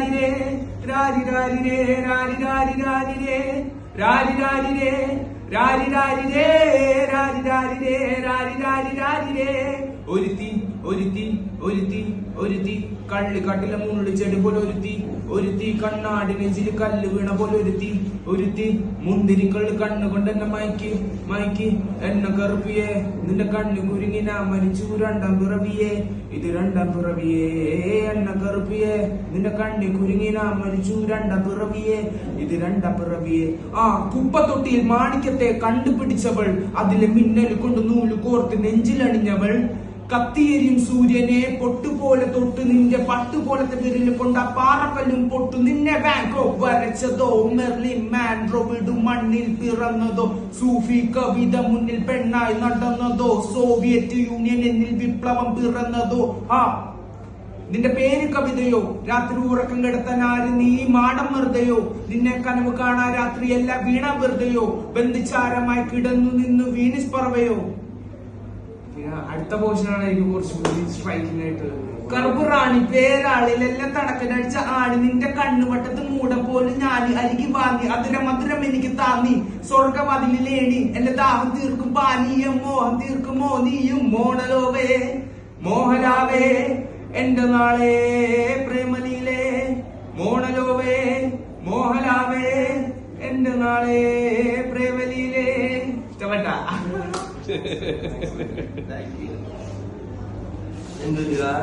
രാരിരേ രാരിരാരിരേ രാരിരാരിരാരിരേ രാരിരാരിരേ രാരിരാരിരേ രാരിരാരിരേ രാരിരാരിരാരിരേ ഒരുത്തി ഒരുത്തി ഒരുത്തി ഒരുത്തി കള്ളിക്കാട്ടിലെ മുള്ളി ചെടി പോലെ ഒരുത്തി കണ്ണാടി നെഞ്ചിൽ കല്ല് വീണ പോലെ ഒരുത്തി മുന്തിരിക്കള്ളി കണ്ണുകൊണ്ട് എന്നെ മയക്കി എന്നെ കറുപ്പിയെ നിന്റെ കണ്ണു കുരുങ്ങി ഞാൻ മരിച്ചു രണ്ടാം പിറവിയെ ഇത് രണ്ടാം പിറവിയെ എന്നെ കറുപ്പിയെ നിന്റെ കണ്ണി കുരുങ്ങി ഞാൻ മരിച്ചു രണ്ടാം പിറവിയെ ഇത് രണ്ടാം പിറവിയെ ആ കുപ്പത്തൊട്ടിയിൽ മാണിക്യത്തെ കണ്ടുപിടിച്ചവൾ അതിലെ മിന്നൽ കൊണ്ട് നൂല് കോർത്ത് നെഞ്ചിലണിഞ്ഞവൾ കത്തിയെരിയും സൂര്യനെ പൊട്ടുപോലെ തൊട്ട് നിന്റെ പട്ടുപോലത്തെ വിരല് കൊണ്ട് ആ പാറക്കല്ലും പൊട്ടു നിന്നെ ബാങ്കോ വരച്ചതോ മെർലിൻ മാൻഡ്രോ വിടും മണ്ണിൽ പിറന്നതോ സൂഫി കവിത മുന്നിൽ പെണ്ണായി നടന്നതോ സോവിയറ്റ് യൂണിയൻ എന്നിൽ വിപ്ലവം പിറന്നതോ ആ നിന്റെ പേര് കവിതയോ രാത്രി ഉറക്കം കിടത്താൻ ആര് നീ മാടം വെറുതെയോ നിന്നെ കനവ് കാണാൻ രാത്രിയല്ല വീണ വെറുതെയോ ബന്ധിച്ചാരമായി കിടന്നു നിന്നു വീനിസ് പറവയോ അടുത്ത പോർഷനാണ് എനിക്ക് കുറച്ചുകൂടി സ്ട്രൈക്കിംഗ് ആയിട്ട് കറുപ്പുറാണി പേരാളിലെല്ലാം തടക്കനടിച്ച ആണി നിന്റെ കണ്ണുവട്ടത്ത് മൂട പോലും ഞാൻ അരികി വാങ്ങി മധുരം എനിക്ക് താന്നി സ്വർഗമതിലേണി എന്റെ ദാഹം തീർക്കും പാനീയം മോഹം തീർക്കുമോ നീയും മോണലോവേ മോഹലാവേ എന്റെ നാളെ പ്രേമലീലേ മോണലോവേ മോഹലാവേ എന്റെ നാളെ പ്രേമലീലേ ഇഷ്ടപ്പെട്ട എന്തുവാ